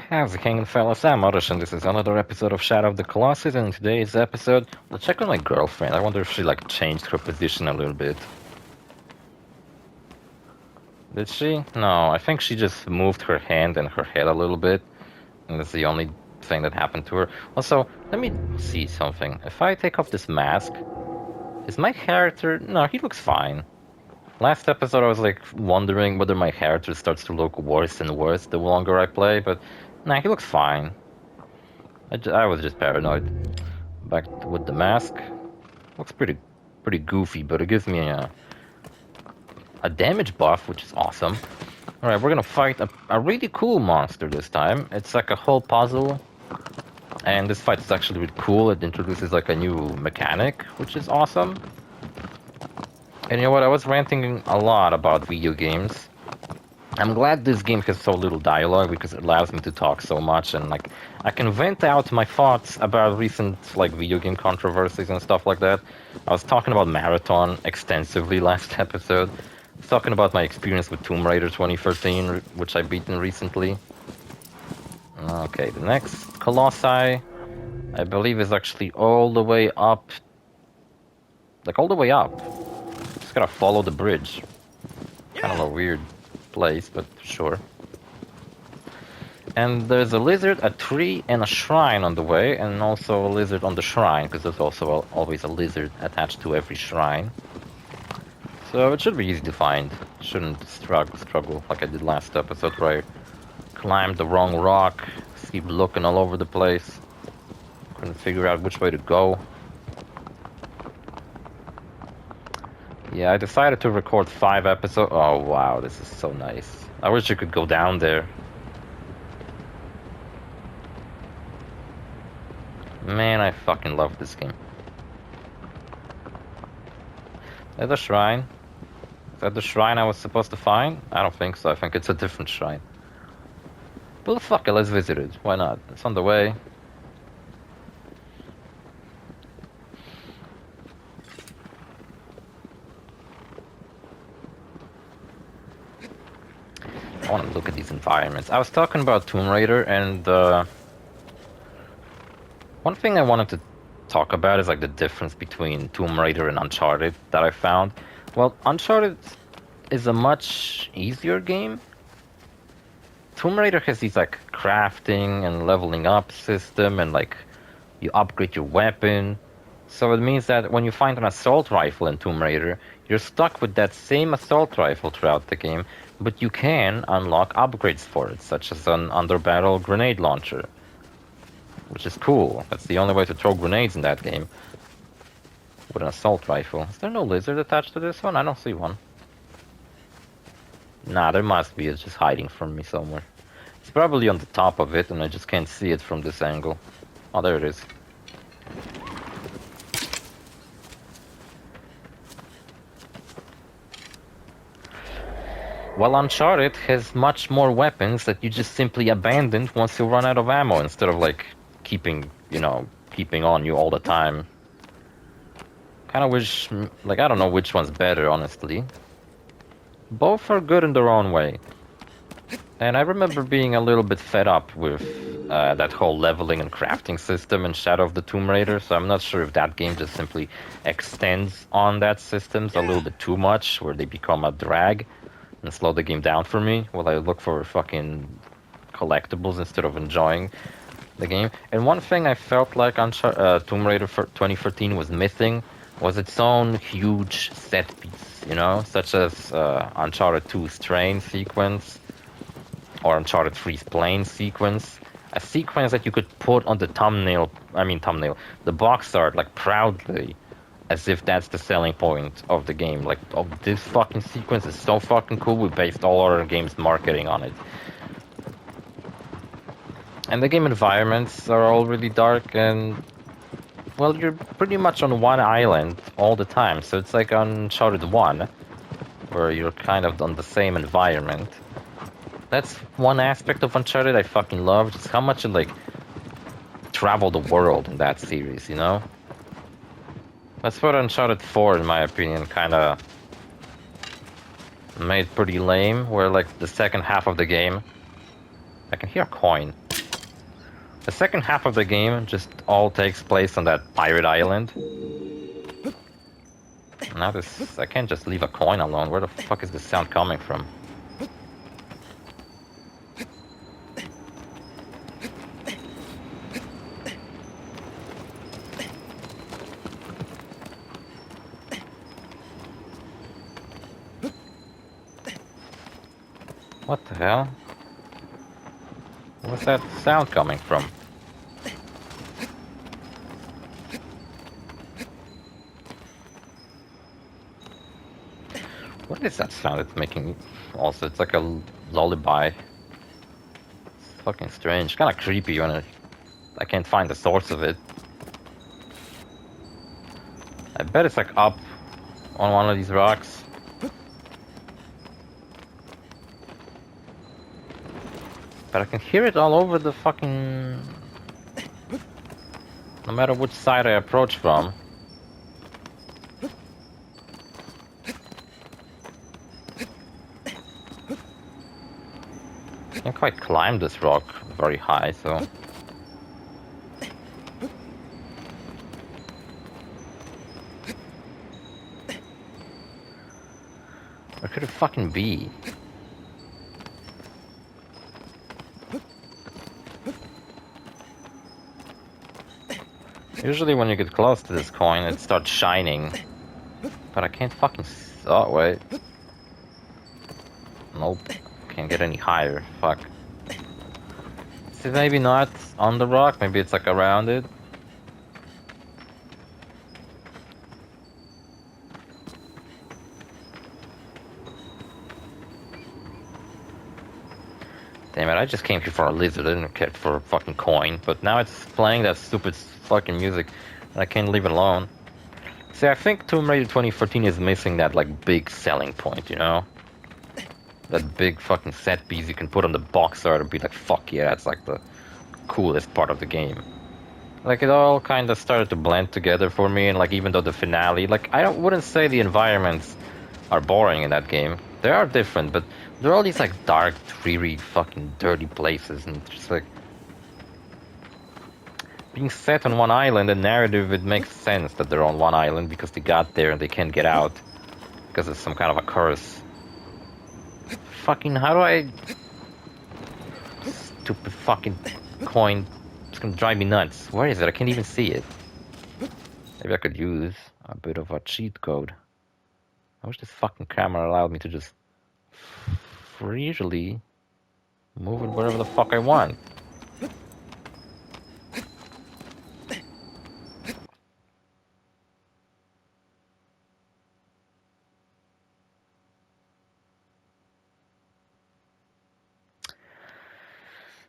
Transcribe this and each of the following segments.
How's it hanging, fellas? I'm OrosZ, and this is another episode of Shadow of the Colossus, and in today's episode, let's check on my girlfriend. I wonder if she, changed her position a little bit. Did she? No, I think she just moved her hand and her head a little bit, and that's the only thing that happened to her. Also, let me see something. If I take off this mask, is my character... No, he looks fine. Last episode I was, wondering whether my character starts to look worse and worse the longer I play, but... Nah, he looks fine. I was just paranoid. Back with the mask. Looks pretty goofy, but it gives me a damage buff, which is awesome. Alright, we're gonna fight a really cool monster this time. It's like a whole puzzle. And this fight is actually really cool. It introduces like a new mechanic, which is awesome. And you know what? I was ranting a lot about video games. I'm glad this game has so little dialogue because it allows me to talk so much, and I can vent out my thoughts about recent video game controversies and stuff like that. I was talking about Marathon extensively last episode. I was talking about my experience with Tomb Raider 2013, which I beaten recently. Okay, the next Colossi, I believe, is actually all the way up. All the way up. Just gotta follow the bridge. Kind of a weird place, but sure. And there's a lizard, a tree, and a shrine on the way, and also a lizard on the shrine, because there's also always a lizard attached to every shrine. So it should be easy to find. Shouldn't struggle like I did last episode, where I climbed the wrong rock, keep looking all over the place, couldn't figure out which way to go. Yeah, I decided to record 5 episodes. Oh wow, this is so nice. I wish you could go down there. Man, I fucking love this game. Is that the shrine? Is that the shrine I was supposed to find? I don't think so. I think it's a different shrine. But fuck it, let's visit it. Why not? It's on the way. I want to look at these environments. I was talking about Tomb Raider, and one thing I wanted to talk about is the difference between Tomb Raider and Uncharted that I found. Well, Uncharted is a much easier game. Tomb Raider has these crafting and leveling up system, and you upgrade your weapon. So it means that when you find an assault rifle in Tomb Raider, you're stuck with that same assault rifle throughout the game, but you can unlock upgrades for it, such as an under-barrel grenade launcher. Which is cool. That's the only way to throw grenades in that game. With an assault rifle. Is there no lizard attached to this one? I don't see one. Nah, there must be. It's just hiding from me somewhere. It's probably on the top of it, and I just can't see it from this angle. Oh, there it is. While Uncharted has much more weapons that you just simply abandon once you run out of ammo, instead of keeping on you all the time. Kind of wish, I don't know which one's better, honestly. Both are good in their own way. And I remember being a little bit fed up with that whole leveling and crafting system in Shadow of the Tomb Raider, so I'm not sure if that game just simply extends on that systems a little bit too much, where they become a drag and slow the game down for me while I look for fucking collectibles instead of enjoying the game. And one thing I felt like Tomb Raider 2013 was missing was its own huge set piece, such as Uncharted 2's train sequence or Uncharted 3's plane sequence. A sequence that you could put on the the box art, proudly, as if that's the selling point of the game. Oh, this fucking sequence is so fucking cool, we based all our games' marketing on it. And the game environments are all really dark, and well, you're pretty much on one island all the time, so it's like Uncharted 1, where you're kind of on the same environment. That's one aspect of Uncharted I fucking love, just how much it travel the world in that series, That's what Uncharted 4, in my opinion, kinda made pretty lame, where the second half of the game I can hear a coin. The second half of the game just all takes place on that pirate island. Now this... I can't just leave a coin alone. Where the fuck is this sound coming from? What the hell? Where's that sound coming from? What is that sound it's making? Also, it's like a lullaby. It's fucking strange. Kind of creepy when I can't find the source of it. I bet it's like up on one of these rocks. But I can hear it all over the fucking... No matter which side I approach from. I can't quite climb this rock very high, so... Where could it fucking be? Usually when you get close to this coin, it starts shining. But I can't fucking... Oh, wait. Nope. Can't get any higher. Fuck. Is it maybe not on the rock? Maybe it's like around it? Damn it, I just came here for a lizard, I didn't care for a fucking coin. But now it's playing that stupid fucking music, and I can't leave it alone. See, I think Tomb Raider 2014 is missing that, like, big selling point, you know? That big fucking set piece you can put on the box art and be like, fuck yeah, that's like the coolest part of the game. Like, it all kind of started to blend together for me, and like, even though the finale, like, wouldn't say the environments are boring in that game. They are different, but they're all these like dark, dreary, fucking dirty places, and just like being set on one island, the narrative, it makes sense that they're on one island because they got there and they can't get out because it's some kind of a curse. Fucking, how do I... Stupid fucking coin. It's gonna drive me nuts. Where is it? I can't even see it. Maybe I could use a bit of a cheat code. I wish this fucking camera allowed me to just freely move it wherever the fuck I want.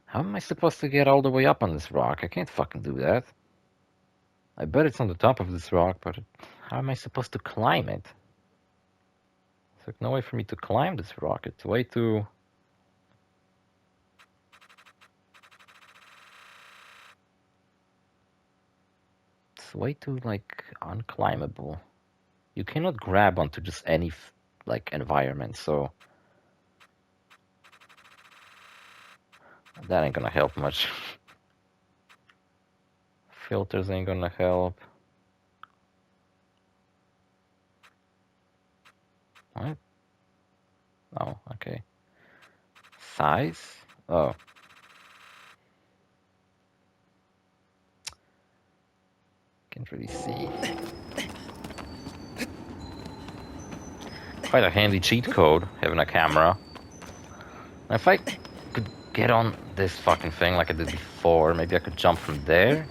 How am I supposed to get all the way up on this rock? I can't fucking do that. I bet it's on the top of this rock, but how am I supposed to climb it? There's like no way for me to climb this rock. It's way too... It's way too, like, unclimbable. You cannot grab onto just any, like, environment, so... That ain't gonna help much. Filters ain't gonna help. What? Oh, okay. Size? Oh. Can't really see. Quite a handy cheat code, having a camera. If I could get on this fucking thing like I did before, maybe I could jump from there?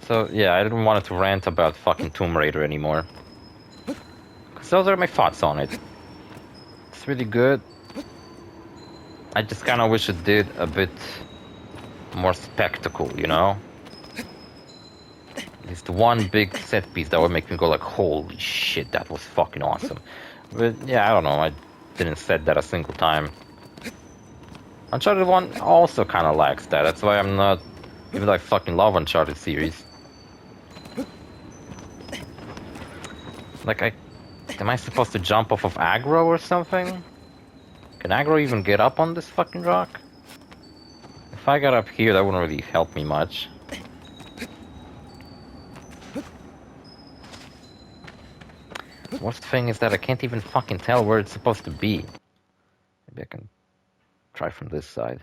So, yeah, I didn't want to rant about fucking Tomb Raider anymore. Because those are my thoughts on it. It's really good. I just kind of wish it did a bit more spectacle, you know? At least one big set piece that would make me go like, holy shit, that was fucking awesome. But, yeah, I don't know, I didn't set that a single time. Uncharted 1 also kind of lacks that. That's why I'm not... Even though I fucking love Uncharted series. Like, am I supposed to jump off of aggro or something? Can aggro even get up on this fucking rock? If I got up here, that wouldn't really help me much. Worst thing is that I can't even fucking tell where it's supposed to be. Maybe I can try from this side.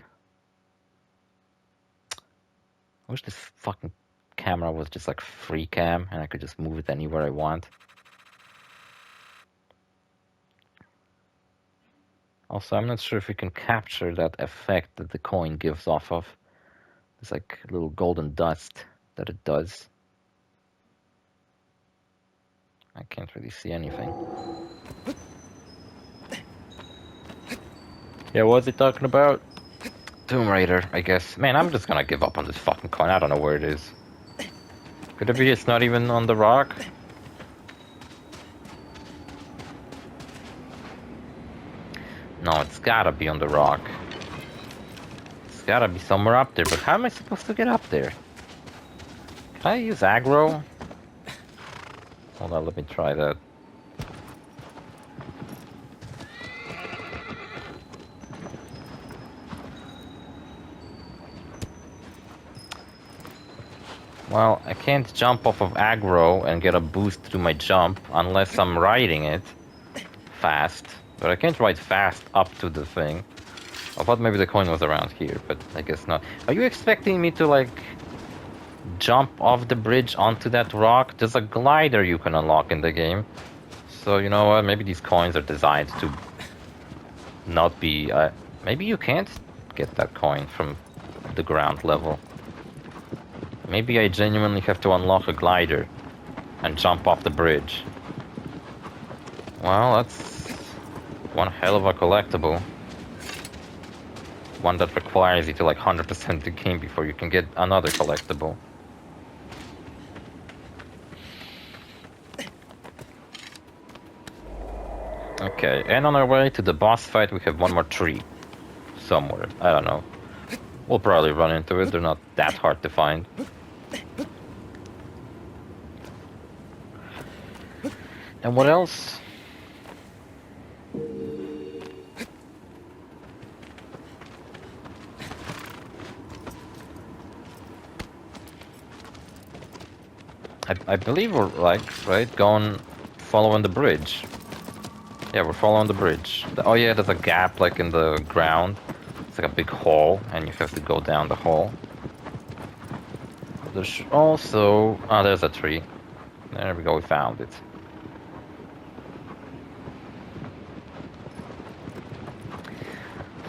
I wish this fucking camera was just like free cam and I could just move it anywhere I want. Also, I'm not sure if we can capture that effect that the coin gives off of. It's like little golden dust that it does. I can't really see anything. Yeah, what was he talking about? Tomb Raider, I guess. Man, I'm just gonna give up on this fucking coin. I don't know where it is. Could it be it's not even on the rock? No, it's gotta be on the rock. It's gotta be somewhere up there, but how am I supposed to get up there? Can I use aggro? Hold on, let me try that. Well, I can't jump off of aggro and get a boost to my jump unless I'm riding it fast. But I can't ride fast up to the thing. I thought maybe the coin was around here, but I guess not. Are you expecting me to, like, jump off the bridge onto that rock? There's a glider you can unlock in the game. So, you know what? Maybe these coins are designed to not be... maybe you can't get that coin from the ground level. Maybe I genuinely have to unlock a glider and jump off the bridge. Well, that's one hell of a collectible. One that requires you to like 100% the game before you can get another collectible. Okay, and on our way to the boss fight we have one more tree. Somewhere, I don't know. We'll probably run into it, they're not that hard to find. And what else? I believe we're like, right, going, following the bridge. Yeah, we're following the bridge. Oh yeah, there's a gap like in the ground. It's like a big hole, and you have to go down the hole. There's also... oh, there's a tree. There we go, we found it.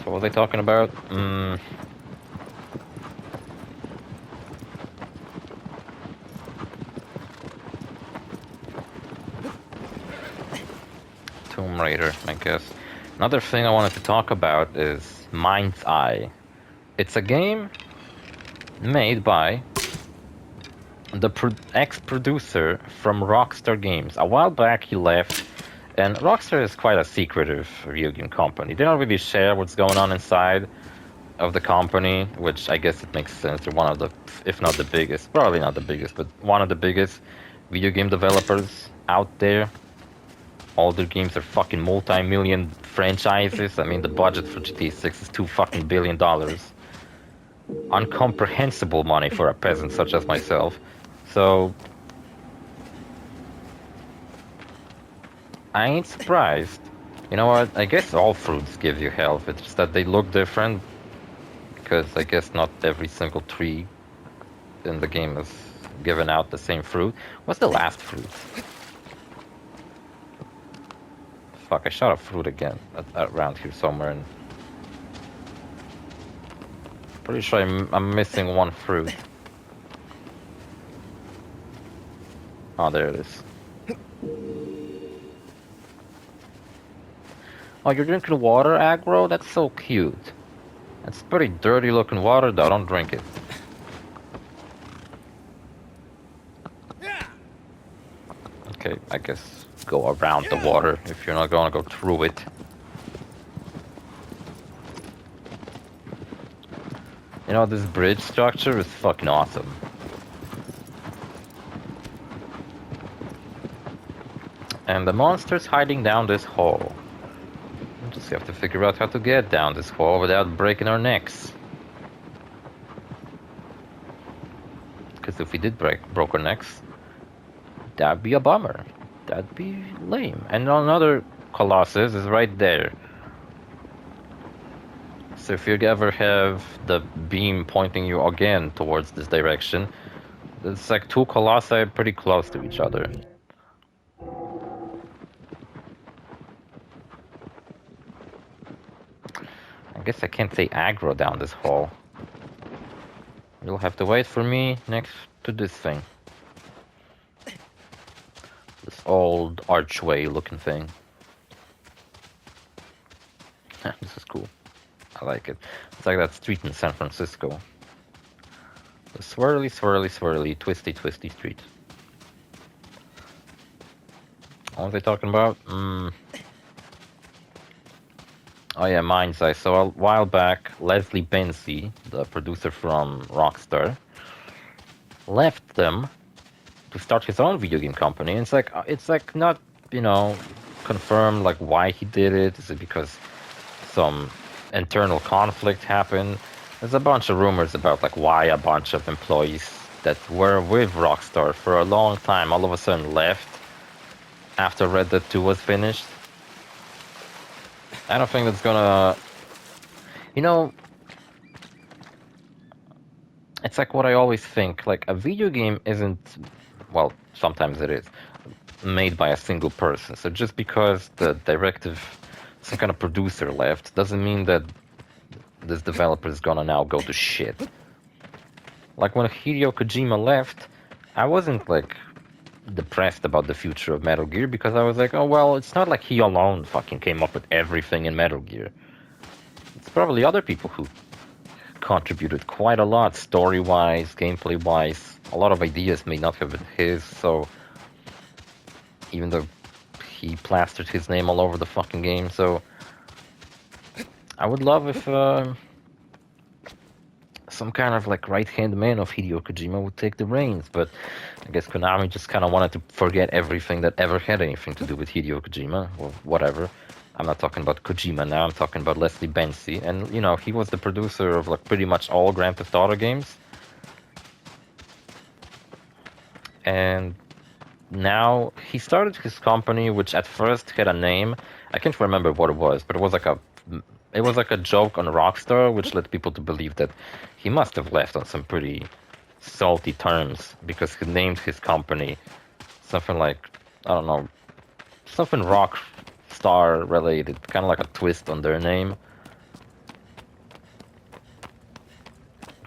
So what was I talking about? Tomb Raider, I guess. Another thing I wanted to talk about is Mind's Eye. It's a game made by the ex-producer from Rockstar Games. A while back he left, and Rockstar is quite a secretive video game company. They don't really share what's going on inside of the company, which I guess it makes sense. They're one of the, if not the biggest, probably not the biggest, but one of the biggest video game developers out there. All their games are fucking multi-million franchises. I mean, the budget for GTA 6 is $2 fucking billion. Incomprehensible money for a peasant such as myself. So I ain't surprised. You know what? I guess all fruits give you health. It's just that they look different. Because I guess not every single tree in the game is giving out the same fruit. What's the last fruit? Fuck, I shot a fruit again around here somewhere, and pretty sure I'm missing one fruit. Oh, there it is. Oh, you're drinking water, aggro? That's so cute. It's pretty dirty looking water though, don't drink it. Okay, I guess go around the water if you're not gonna go through it. You know, this bridge structure is fucking awesome. And the monster's hiding down this hole. Just we have to figure out how to get down this hole without breaking our necks. Because if we did broke our necks, that'd be a bummer. That'd be lame. And another Colossus is right there. So if you ever have the beam pointing you again towards this direction, it's like two Colossi pretty close to each other. I guess I can't say aggro down this hole. You'll have to wait for me next to this thing. This old archway looking thing. This is cool. I like it. It's like that street in San Francisco. The swirly, swirly, swirly, twisty, twisty street. What was I talking about? Oh yeah, Mind's Eye. So a while back, Leslie Benzie, the producer from Rockstar, left them to start his own video game company. And it's like not, you know, confirmed like why he did it. Is it because some internal conflict happened? There's a bunch of rumors about like why a bunch of employees that were with Rockstar for a long time all of a sudden left after Red Dead 2 was finished. I don't think that's gonna... You know, it's like what I always think, like a video game isn't, well, sometimes it is, made by a single person. So just because the directive, some kind of producer left, doesn't mean that this developer is gonna now go to shit. Like when Hideo Kojima left, I wasn't like depressed about the future of Metal Gear because I was like, oh well, it's not like he alone fucking came up with everything in Metal Gear. It's probably other people who contributed quite a lot, story-wise, gameplay-wise. A lot of ideas may not have been his, so even though he plastered his name all over the fucking game, so I would love if some kind of like right-hand man of Hideo Kojima would take the reins, but I guess Konami just kind of wanted to forget everything that ever had anything to do with Hideo Kojima, or whatever. I'm not talking about Kojima now, I'm talking about Leslie Benzie, and you know, he was the producer of like pretty much all Grand Theft Auto games. And now he started his company, which at first had a name, I can't remember what it was, but it was like a joke on Rockstar, which led people to believe that he must have left on some pretty salty terms because he named his company something like, I don't know, something Rockstar related, kind of like a twist on their name.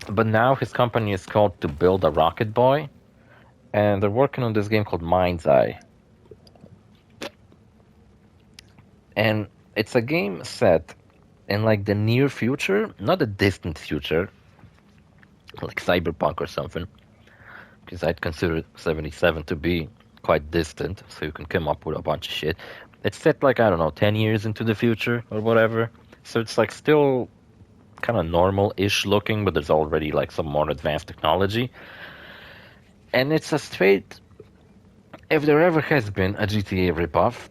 But now his company is called To Build a Rocket Boy, and they're working on this game called Mind's Eye. And it's a game set in like the near future, not the distant future, like Cyberpunk or something, because I'd consider 77 to be quite distant, so you can come up with a bunch of shit. It's set like, I don't know, 10 years into the future or whatever, so it's like still kind of normal-ish looking, but there's already like some more advanced technology. And it's a straight, if there ever has been a GTA ripoff,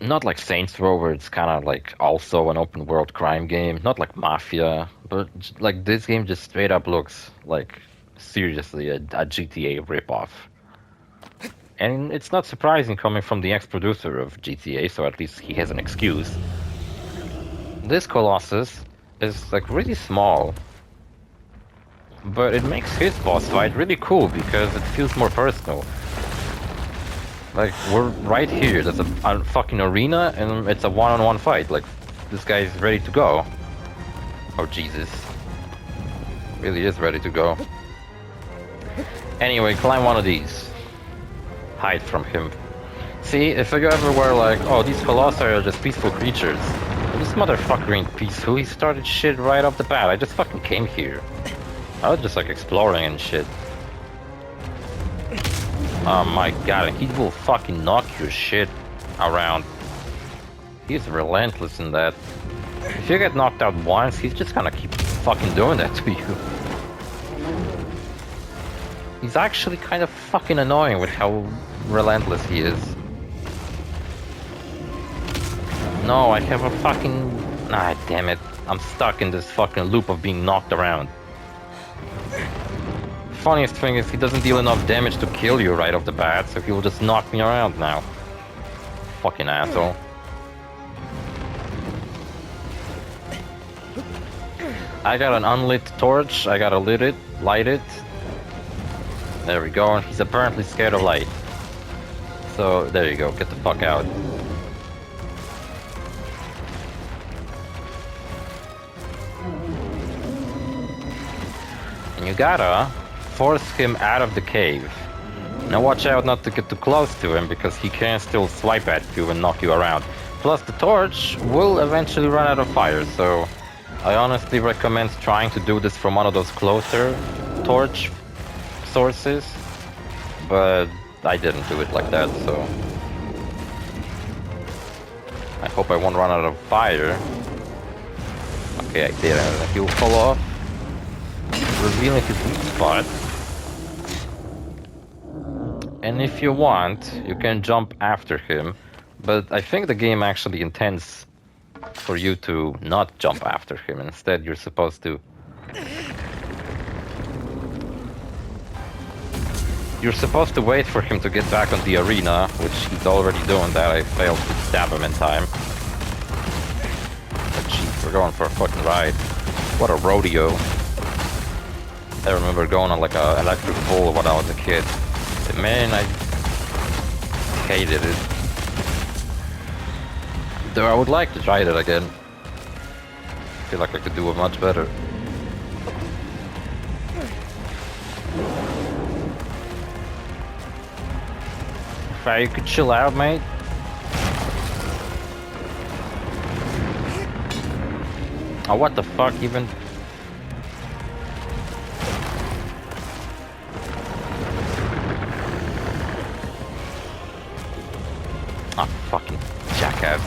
not like Saints Row, where it's kind of like also an open world crime game, not like Mafia, but like this game just straight up looks like seriously a GTA ripoff. And it's not surprising coming from the ex-producer of GTA, so at least he has an excuse. This Colossus is like really small, but it makes his boss fight really cool because it feels more personal. Like, we're right here, there's a fucking arena, and it's a one-on-one fight. Like, this guy is ready to go. Oh, Jesus. Really is ready to go. Anyway, climb one of these. Hide from him. See, if you ever were like, oh, these Colossi are just peaceful creatures. This motherfucker ain't peaceful, he started shit right off the bat. I just fucking came here. I was just like exploring and shit. Oh my god, he will fucking knock your shit around. He's relentless in that. If you get knocked out once, he's just gonna keep fucking doing that to you. He's actually kind of fucking annoying with how relentless he is. No, I have a fucking Ah, damn it. I'm stuck in this fucking loop of being knocked around. Funniest thing is he doesn't deal enough damage to kill you right off the bat, so he will just knock me around now. Fucking asshole. I got an unlit torch, I gotta light it. There we go, and he's apparently scared of light. So, there you go, get the fuck out. And you gotta force him out of the cave. Now watch out not to get too close to him, because he can still swipe at you and knock you around. Plus the torch will eventually run out of fire, so I honestly recommend trying to do this from one of those closer torch sources. But I didn't do it like that, so I hope I won't run out of fire. Okay, I did, and he will fall off, revealing his weak spot. And if you want, you can jump after him, but I think the game actually intends for you to not jump after him. Instead, you're supposed to... You're supposed to wait for him to get back on the arena, which he's already doing that. I failed to stab him in time. But jeez, we're going for a fucking ride. What a rodeo. I remember going on like a electric bull when I was a kid. Man, I hated it. Though I would like to try it again. I feel like I could do it much better. You could chill out, mate. Oh, what the fuck, even? Oh, fucking jackass.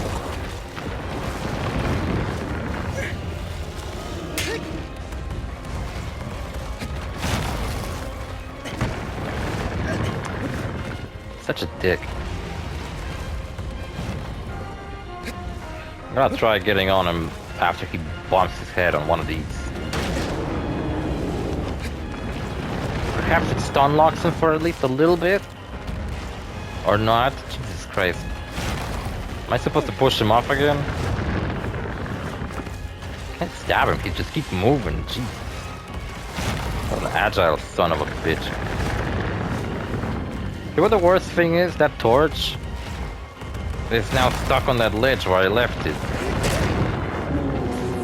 Such a dick. I'm gonna try getting on him after he bumps his head on one of these. Perhaps it stun locks him for at least a little bit? Or not? Jesus Christ. Am I supposed to push him off again? Can't stab him, he just keeps moving, jeez. What an agile son of a bitch. You know what the worst thing is? That torch is now stuck on that ledge where I left it.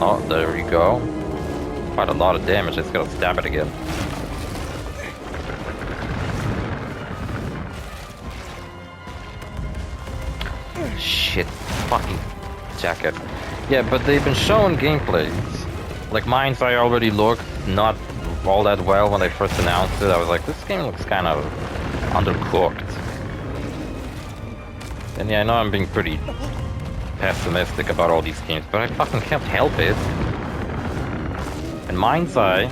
Oh, there we go. Quite a lot of damage, I just gotta stab it again. Shit, fucking jackass. Yeah, but they've been showing gameplays. Like Mind's Eye already looked not all that well when they first announced it. I was like, this game looks kind of undercooked. And yeah, I know I'm being pretty pessimistic about all these games, but I fucking can't help it. And Mind's Eye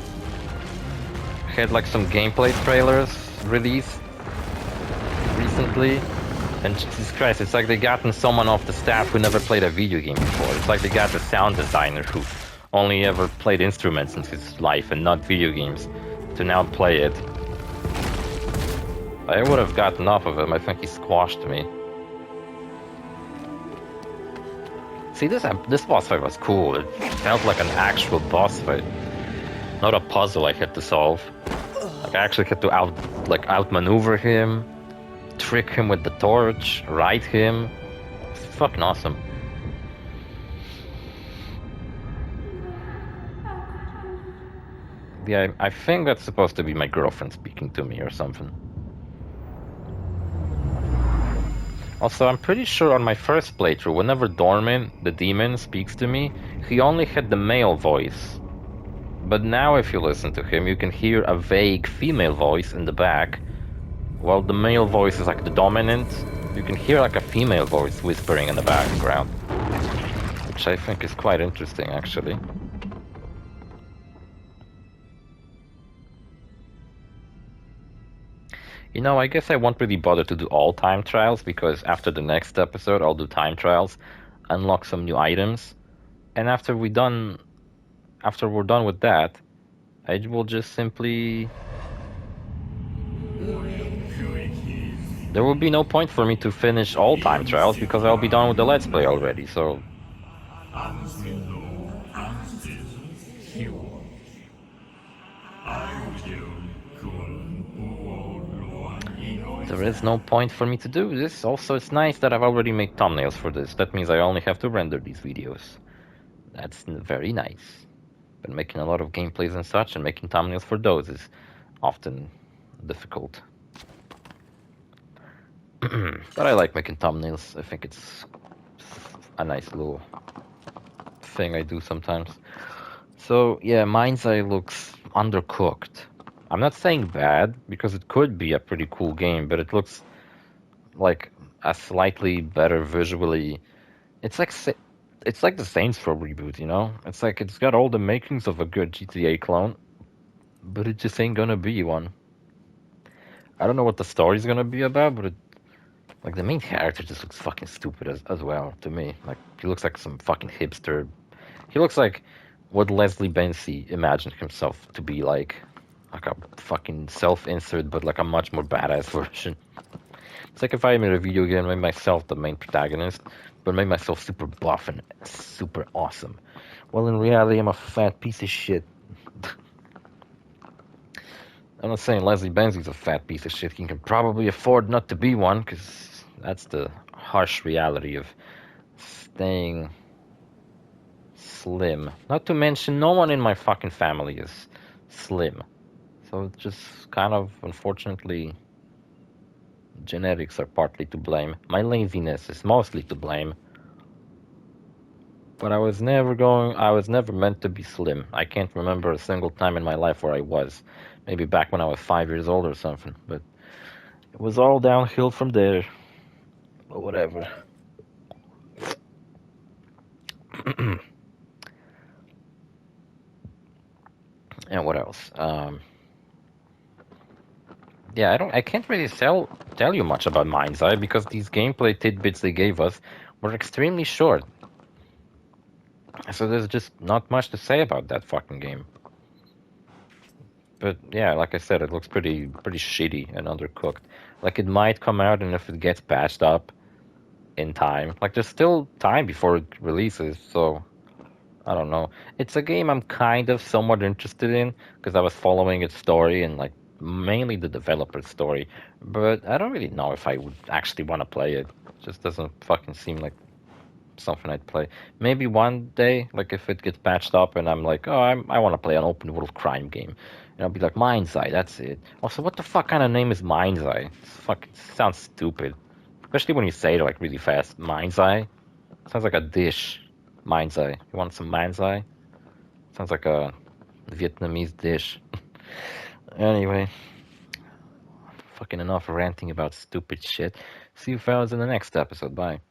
had like some gameplay trailers released recently. And Jesus Christ, it's like they gotten someone off the staff who never played a video game before. It's like they got the sound designer who only ever played instruments in his life and not video games to now play it. I would have gotten off of him. I think he squashed me. See, this boss fight was cool. It felt like an actual boss fight, not a puzzle I had to solve. Like I actually had to outmaneuver him, trick him with the torch, ride him. It's fucking awesome. Yeah, I think that's supposed to be my girlfriend speaking to me or something. Also, I'm pretty sure on my first playthrough, whenever Dormin, the demon, speaks to me, he only had the male voice. But now if you listen to him, you can hear a vague female voice in the back. While the male voice is like the dominant, you can hear like a female voice whispering in the background. Which I think is quite interesting, actually. You know, I guess I won't really bother to do all time trials, because after the next episode I'll do time trials, unlock some new items, and after we're done with that, I will just simply. There will be no point for me to finish all time trials because I'll be done with the Let's Play already. So. There is no point for me to do this. Also, it's nice that I've already made thumbnails for this. That means I only have to render these videos. That's very nice. Been making a lot of gameplays and such, and making thumbnails for those is often difficult. But I like making thumbnails. I think it's a nice little thing I do sometimes. So yeah, Mind's Eye looks undercooked. I'm not saying bad, because it could be a pretty cool game, but it looks like a slightly better visually. It's like the Saints Row reboot, you know? It's like it's got all the makings of a good GTA clone, but it just ain't gonna be one. I don't know what the story's gonna be about, but like the main character just looks fucking stupid as well to me. Like he looks like some fucking hipster. He looks like what Leslie Benzie imagined himself to be like a fucking self-insert, but like a much more badass version. It's like if I made a video game, made myself the main protagonist, but made myself super buff and super awesome. Well, in reality, I'm a fat piece of shit. I'm not saying Leslie Benzie's a fat piece of shit. He can probably afford not to be one, because that's the harsh reality of staying slim. Not to mention, no one in my fucking family is slim. So it's just kind of, unfortunately, genetics are partly to blame. My laziness is mostly to blame. But I was never meant to be slim. I can't remember a single time in my life where I was. Maybe back when I was 5 years old or something. But it was all downhill from there. But whatever. And what else? Yeah, I can't really tell you much about Mind's Eye because these gameplay tidbits they gave us were extremely short. So there's just not much to say about that fucking game. But yeah, like I said, it looks pretty shitty and undercooked. Like it might come out, and if it gets patched up in time, like there's still time before it releases, so I don't know. It's a game I'm kind of somewhat interested in because I was following its story and like mainly the developer's story, but I don't really know if I would actually want to play it. It just doesn't fucking seem like something I'd play. Maybe one day, like if it gets patched up and I'm like, oh, I want to play an open world crime game, and I'll be like, Mind's Eye, that's it. Also, what the fuck kind of name is Mind's Eye? It's fucking sounds stupid, especially when you say it like really fast. Mind's Eye sounds like a dish. Mind's Eye. You want some Mind's Eye? Sounds like a Vietnamese dish. Anyway, fucking enough ranting about stupid shit. See you fellas in the next episode. Bye.